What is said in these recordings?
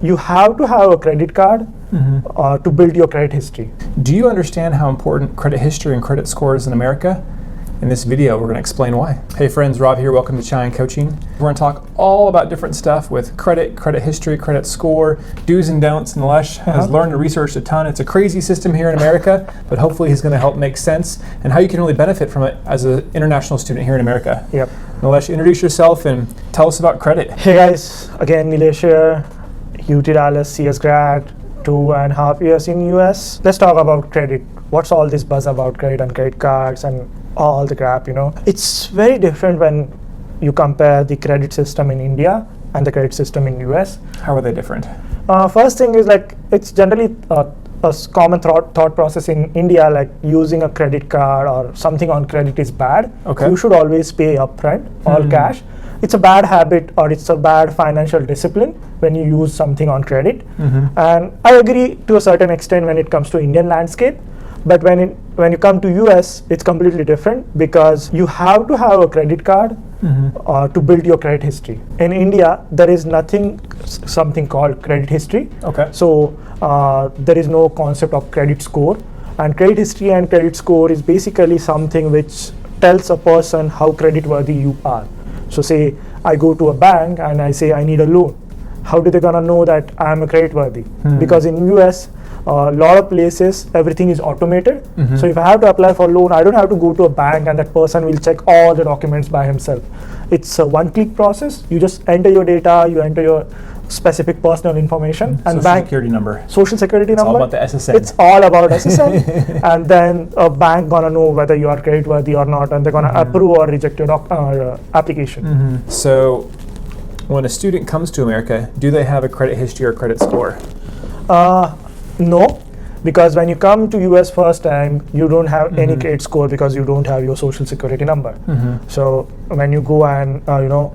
You have to have a credit card to build your credit history. Do you understand how important credit history and credit score is in America? In this video, we're going to explain why. Hey friends, Rob here. Welcome to Chai Coaching. We're going to talk all about different stuff with credit history, credit score, do's and don'ts. Nilesh has learned and researched a ton. It's a crazy system here in America, but hopefully he's going to help make sense and how you can really benefit from it as an international student here in America. Yep. Nilesh, introduce yourself and tell us about credit. Hey guys, again Nilesh here, UT Dallas CS grad, 2.5 years in US. Let's talk about credit. What's all this buzz about credit and credit cards and all the crap, you know? It's very different when you compare the credit system in India and the credit system in US. How are they different? First thing is like, it's generally a common thought process in India, like using a credit card or something on credit is bad. Okay. You should always pay upfront, all cash. It's a bad habit or it's a bad financial discipline when you use something on credit. And I agree to a certain extent when it comes to Indian landscape. But when you come to US, it's completely different because you have to have a credit card to build your credit history. In India, there is something called credit history. Okay. So there is no concept of credit score. And credit history and credit score is basically something which tells a person how credit worthy you are. So say I go to a bank and I say I need a loan. How do they gonna know that I'm a credit worthy? Because in US, a lot of places, everything is automated. So if I have to apply for a loan, I don't have to go to a bank and that person will check all the documents by himself. It's a one-click process. You just enter your data, you enter your specific personal information and Social security number. Social security number. It's all about the SSN. It's all about SSN. And then a bank gonna know whether you are credit worthy or not, and they're gonna approve or reject your application. So when a student comes to America, do they have a credit history or credit score? No, because when you come to US first time, you don't have any credit score because you don't have your social security number. So when you go and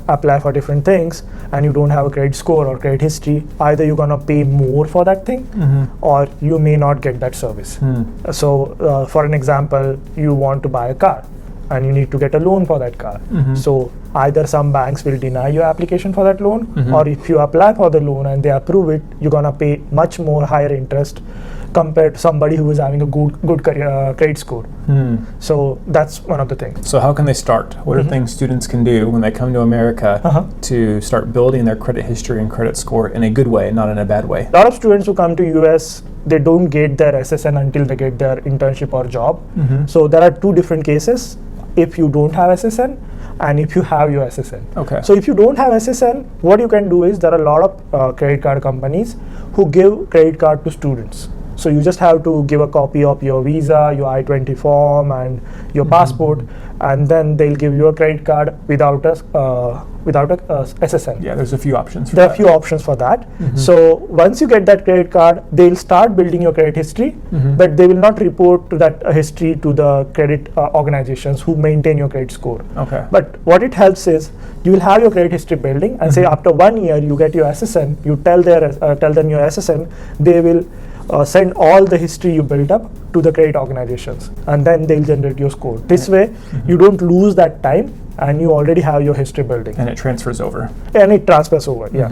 apply for different things and you don't have a credit score or credit history, either you're gonna pay more for that thing or you may not get that service. So for an example, you want to buy a car and you need to get a loan for that car. So either some banks will deny your application for that loan, or if you apply for the loan and they approve it, you're gonna pay much more higher interest compared to somebody who is having a good credit score. So that's one of the things. So how can they start? What are things students can do when they come to America to start building their credit history and credit score in a good way, not in a bad way? A lot of students who come to US, they don't get their SSN until they get their internship or job. So there are two different cases. If you don't have SSN and if you have your SSN. Okay. So if you don't have SSN, what you can do is there are a lot of credit card companies who give credit card to students. So you just have to give a copy of your visa, your I-20 form and your passport, and then they'll give you a credit card without a SSN. Yeah, there's a few options for There that. are a few options for that. So once you get that credit card, they'll start building your credit history, but they will not report to that history to the credit organizations who maintain your credit score. Okay. But what it helps is you will have your credit history building, and say after 1 year you get your SSN. You tell them your SSN. They will send all the history you built up to the credit organizations, and then they'll generate your score. This way, you don't lose that time, and you already have your history building. And it transfers over. And it transfers over, yeah.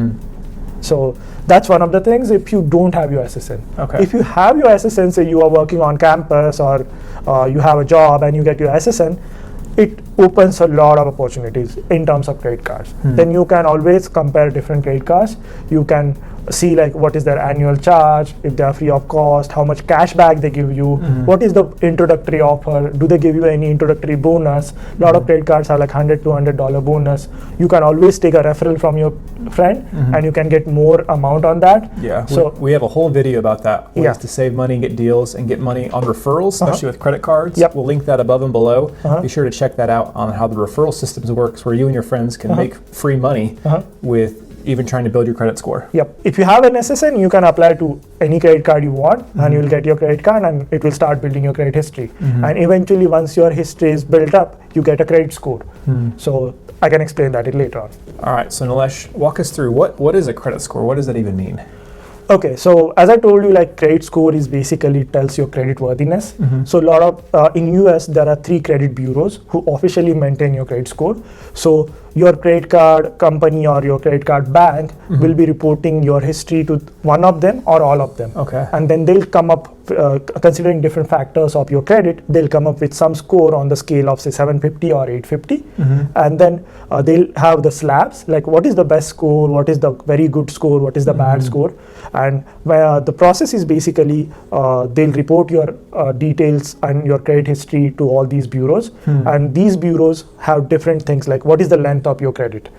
So that's one of the things if you don't have your SSN. Okay. If you have your SSN, say you are working on campus or you have a job and you get your SSN, it opens a lot of opportunities in terms of credit cards. Then you can always compare different credit cards. You can see like what is their annual charge, if they are free of cost, how much cash back they give you, what is the introductory offer, do they give you any introductory bonus. A lot of credit cards are like $100-$200 bonus. You can always take a referral from your friend and you can get more amount on that. Yeah, so we have a whole video about that, ways to save money and get deals and get money on referrals, especially with credit cards. Yep. We'll link that above and below. Be sure to check that out on how the referral systems works, where you and your friends can make free money with even trying to build your credit score. Yep. If you have an SSN, you can apply to any credit card you want, and you'll get your credit card, and it will start building your credit history. And eventually, once your history is built up, you get a credit score. So I can explain that later on. All right. So Nilesh, walk us through what is a credit score? What does that even mean? Okay, so as I told you, like credit score is basically tells your credit worthiness. So a lot of in US there are 3 credit bureaus who officially maintain your credit score. So your credit card company or your credit card bank will be reporting your history to one of them or all of them. Okay. And then they'll come up, considering different factors of your credit, they'll come up with some score on the scale of say 750 or 850. And then they'll have the slabs, like what is the best score, what is the very good score, what is the bad score. And the process is basically they'll report your details and your credit history to all these bureaus. And these bureaus have different things, like what is the length of your credit.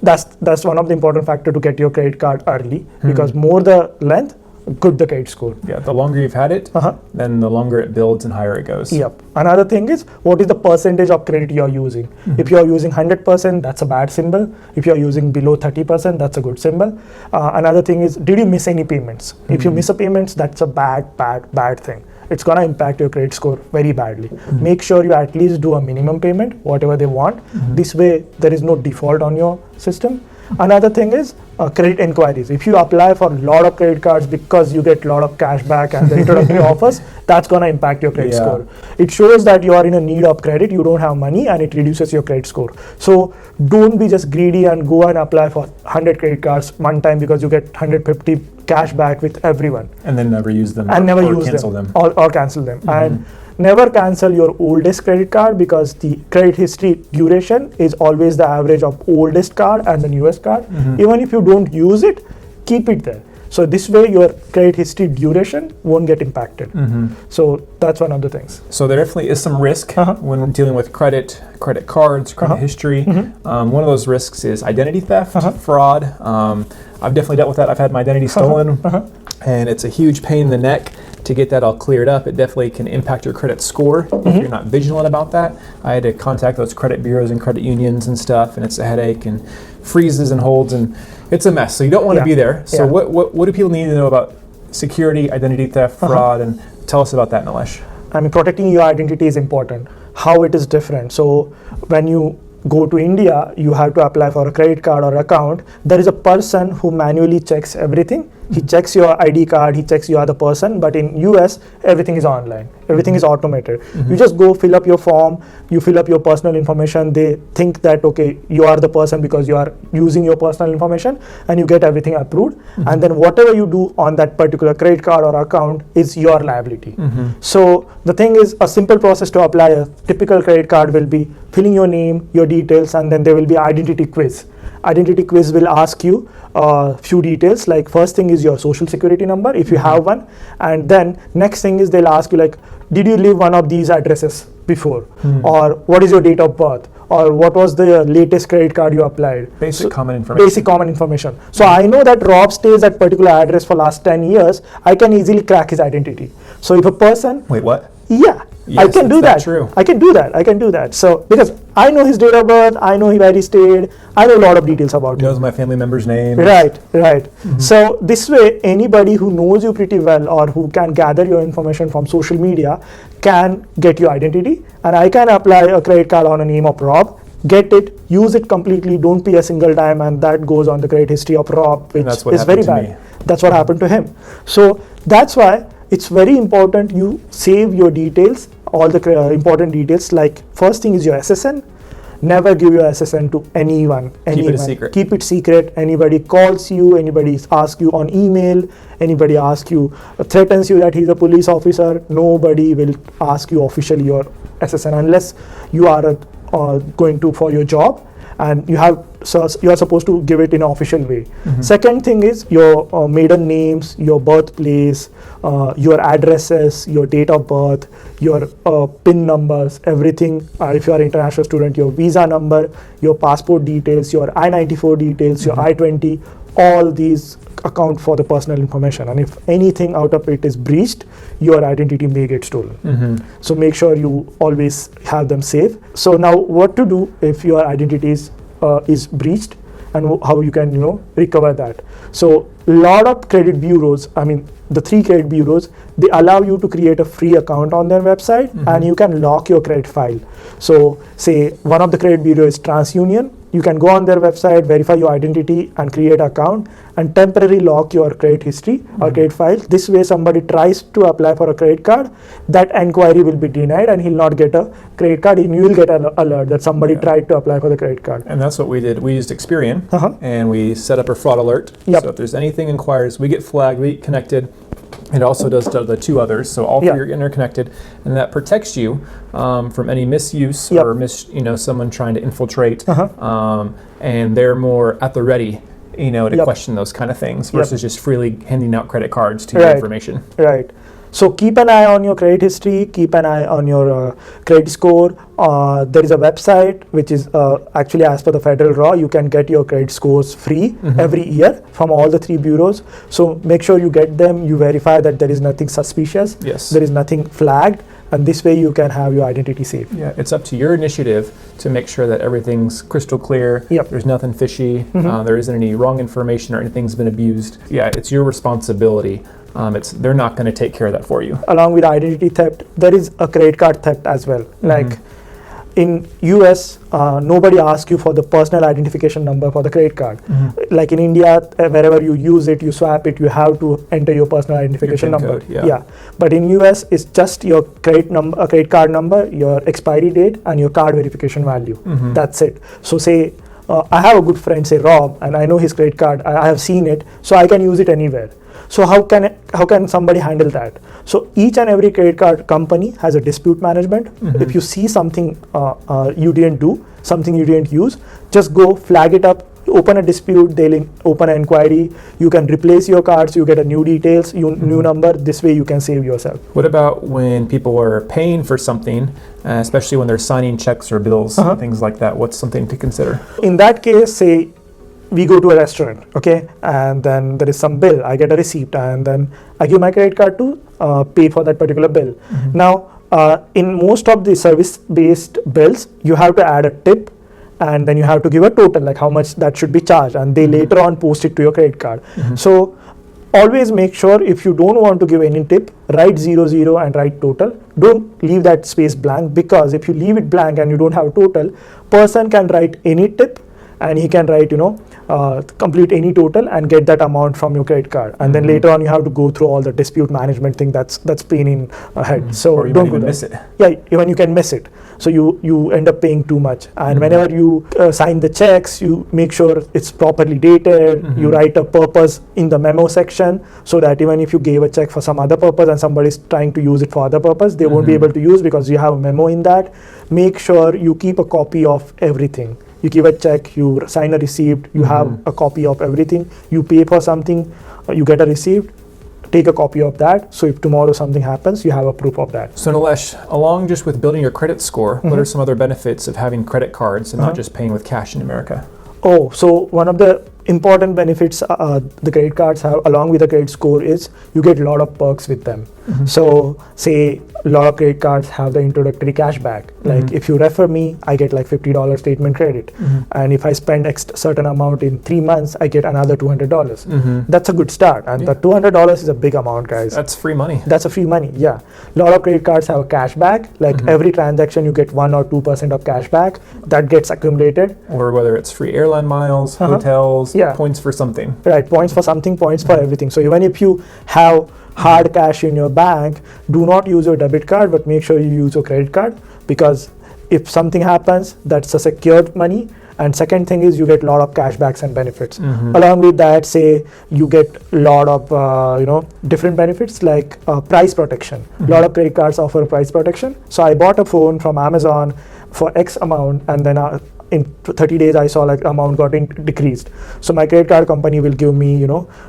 That's one of the important factors to get your credit card early, because more the length, good the credit score. Yeah, the longer you've had it, then the longer it builds and higher it goes. Yep. Another thing is, what is the percentage of credit you're using? If you're using 100%, that's a bad symbol. If you're using below 30%, that's a good symbol. Another thing is, did you miss any payments? If you miss a payments, that's a bad thing. It's going to impact your credit score very badly. Make sure you at least do a minimum payment, whatever they want. This way, there is no default on your system. Another thing is credit inquiries. If you apply for a lot of credit cards because you get a lot of cash back and the introductory offers, that's going to impact your credit score. It shows that you are in a need of credit, you don't have money, and it reduces your credit score. So don't be just greedy and go and apply for 100 credit cards one time because you get 150 cash back with everyone. And then never use them. And never use cancel them. Or cancel them. And never cancel your oldest credit card, because the credit history duration is always the average of oldest card and the newest card. Even if you don't use it, keep it there. So this way your credit history duration won't get impacted. So that's one of the things. So there definitely is some risk when we're dealing with credit cards, credit history. One of those risks is identity theft, fraud. I've definitely dealt with that. I've had my identity stolen, and it's a huge pain in the neck to get that all cleared up. It definitely can impact your credit score if you're not vigilant about that. I had to contact those credit bureaus and credit unions and stuff, and it's a headache and freezes and holds, and it's a mess. So you don't want to be there. So what do people need to know about security, identity theft, fraud, and tell us about that, Nilesh. I mean, protecting your identity is important. How it is different. So when you go to India, you have to apply for a credit card or account. There is a person who manually checks everything. He checks your ID card, he checks you are the person, but in US, everything is online. Everything is automated. You just go fill up your form, you fill up your personal information. They think that, okay, you are the person because you are using your personal information, and you get everything approved. And then whatever you do on that particular credit card or account is your liability. So the thing is, a simple process to apply a typical credit card will be filling your name, your details, and then there will be identity quiz. Identity quiz will ask you a few details, like first thing is your social security number if you have one, and then next thing is they'll ask you like, did you live one of these addresses before, or what is your date of birth, or what was the latest credit card you applied. Basic common information. Basic common information. So I know that Rob stays at particular address for last 10 years. I can easily crack his identity. So if a person... Wait, what? Yeah. Yes, I can do that. True. I can do that. So because I know his date of birth, I know where he stayed, I know a lot of details about him. Knows my family member's name. Right. So this way, anybody who knows you pretty well or who can gather your information from social media can get your identity, and I can apply a credit card on a name of Rob, get it, use it completely, don't pay a single dime, and that goes on the credit history of Rob, which is very bad. That's what happened to him. So that's why it's very important you save your details, all the important details. Like first thing is your SSN. Never give your SSN to anyone. Keep it a secret. Keep it secret. Anybody calls you, anybody asks you on email, anybody asks you, threatens you that he's a police officer, nobody will ask you officially your SSN unless you are going to for your job, and you are supposed to give it in an official way. Second thing is your maiden names, your birthplace, your addresses, your date of birth, your PIN numbers, everything. If you are an international student, your visa number, your passport details, your I-94 details, your I-20, all these account for the personal information. And if anything out of it is breached, your identity may get stolen. So make sure you always have them safe. So now what to do if your identity is breached, and how you can recover that. So a lot of credit bureaus, I mean the 3 credit bureaus, they allow you to create a free account on their website, and you can lock your credit file. So say one of the credit bureau is TransUnion, you can go on their website, verify your identity, and create an account, and temporarily lock your credit history or credit file. This way, somebody tries to apply for a credit card, that inquiry will be denied, and he'll not get a credit card. And you will get an alert that somebody tried to apply for the credit card. And that's what we did. We used Experian, and we set up a fraud alert. So if there's anything inquires, we get flagged, we get connected. It also does to the two others, so all three are interconnected, and that protects you from any misuse or someone trying to infiltrate, and they're more at the ready, to question those kind of things versus just freely handing out credit cards to your information. Right. So keep an eye on your credit history, keep an eye on your credit score. There is a website which is actually, as per the federal law, you can get your credit scores free every year from all the 3 bureaus. So make sure you get them, you verify that there is nothing suspicious, there is nothing flagged, and this way you can have your identity safe. Yeah, it's up to your initiative to make sure that everything's crystal clear, there's nothing fishy, there isn't any wrong information or anything's been abused. Yeah, it's your responsibility. They're not going to take care of that for you. Along with identity theft, there is a credit card theft as well. Like in US, nobody asks you for the personal identification number for the credit card. Like in India, wherever you use it, you swap it, you have to enter your personal identification number. Code, But in US, it's just your credit card number, your expiry date, and your card verification value. That's it. So say, I have a good friend, say Rob, and I know his credit card, I have seen it, so I can use it anywhere. So how can somebody handle that? So each and every credit card company has a dispute management. If you see something you didn't do, something you didn't use, just go flag it up, open a dispute, they'll open an inquiry, you can replace your cards, you get a new details, new number, this way you can save yourself. What about when people are paying for something, especially when they're signing checks or bills, things like that? What's something to consider? In that case, say, we go to a restaurant, and then there is some bill, I get a receipt, and then I give my credit card to pay for that particular bill. Now, in most of the service-based bills, you have to add a tip, and then you have to give a total, like how much that should be charged, and they later on post it to your credit card. So always make sure, if you don't want to give any tip, write 00 and write total. Don't leave that space blank, because if you leave it blank and you don't have a total, person can write any tip, and he can write, complete any total and get that amount from your credit card. And then later on, you have to go through all the dispute management thing. That's pain in head. So or you don't even go miss it. Yeah, even you can miss it. So you end up paying too much. And whenever you sign the checks, you make sure it's properly dated. You write a purpose in the memo section, so that even if you gave a check for some other purpose and somebody's trying to use it for other purpose, they won't be able to use, because you have a memo in that. Make sure you keep a copy of everything. You give a check, you sign a receipt, you have a copy of everything. You pay for something, you get a receipt, take a copy of that. So if tomorrow something happens, you have a proof of that. So Nilesh, along just with building your credit score, what are some other benefits of having credit cards and not just paying with cash in America? Oh, so one of the important benefits the credit cards have along with the credit score is you get a lot of perks with them. So say a lot of credit cards have the introductory cashback. Like if you refer me, I get like $50 statement credit. And if I spend certain amount in 3 months, I get another $200. That's a good start. And the $200 is a big amount, guys. That's free money. That's a free money, yeah. A lot of credit cards have a cashback. Like every transaction you get 1 or 2% of cashback that gets accumulated. Or whether it's free airline miles, hotels, points for something. Right, points for something, points for everything. So even if you have hard cash in your bank, do not use your debit card, but make sure you use your credit card, because if something happens, that's a secured money. And second thing is you get a lot of cashbacks and benefits. Along with that, say you get a lot of different benefits like price protection. A lot of credit cards offer price protection. So I bought a phone from Amazon for X amount, and then in 30 days I saw like amount got decreased. So my credit card company will give me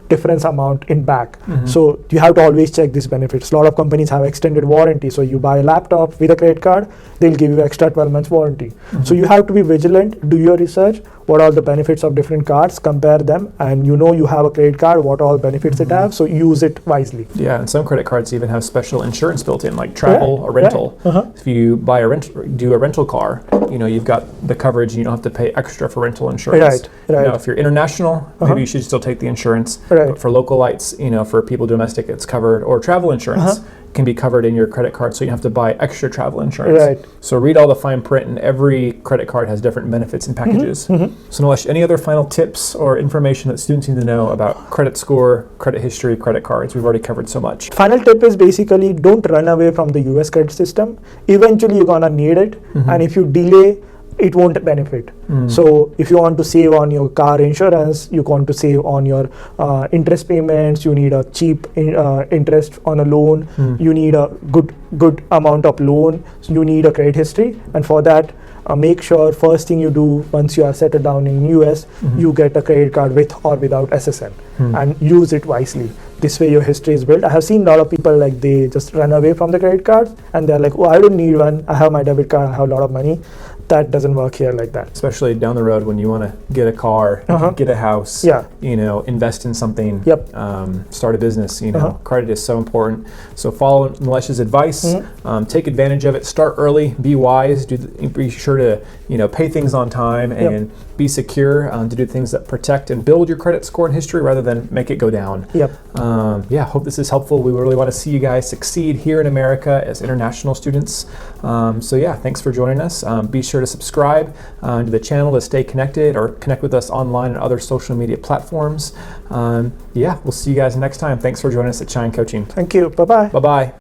difference amount in back. So you have to always check these benefits. A lot of companies have extended warranty. So you buy a laptop with a credit card, they'll give you extra 12 months warranty. So you have to be vigilant, do your research, what are the benefits of different cards, compare them, and you have a credit card, what all benefits it have, so use it wisely. Yeah, and some credit cards even have special insurance built in, like travel or rental. If you buy do a rental car, you've got the coverage, and you don't have to pay extra for rental insurance. Right. If you're international, maybe you should still take the insurance. But for local lights, for people domestic, it's covered. Or travel insurance. can be covered in your credit card, so you don't have to buy extra travel insurance. Right. So read all the fine print, and every credit card has different benefits and packages. So Nilesh, any other final tips or information that students need to know about credit score, credit history, credit cards? We've already covered so much. Final tip is basically don't run away from the US credit system. Eventually you're gonna need it, and if you delay, it won't benefit. So if you want to save on your car insurance, you want to save on your interest payments, you need a cheap interest on a loan, you need a good amount of loan, so you need a credit history, and for that make sure first thing you do once you are settled down in US, you get a credit card with or without SSN and use it wisely. This way your history is built. I have seen a lot of people like they just run away from the credit card and they're like, oh, I don't need one, I have my debit card, I have a lot of money. That doesn't work here like that. Especially down the road when you want to get a car, get a house, you know, invest in something, start a business, you know, credit is so important. So follow Nilesh's advice, take advantage of it, start early, be wise, be sure to, you know, pay things on time and be secure to do things that protect and build your credit score and history rather than make it go down. Hope this is helpful. We really want to see you guys succeed here in America as international students. Thanks for joining us. Be sure to subscribe to the channel to stay connected or connect with us online and other social media platforms. We'll see you guys next time. Thanks for joining us at Chine Coaching. Thank you. Bye-bye. Bye-bye.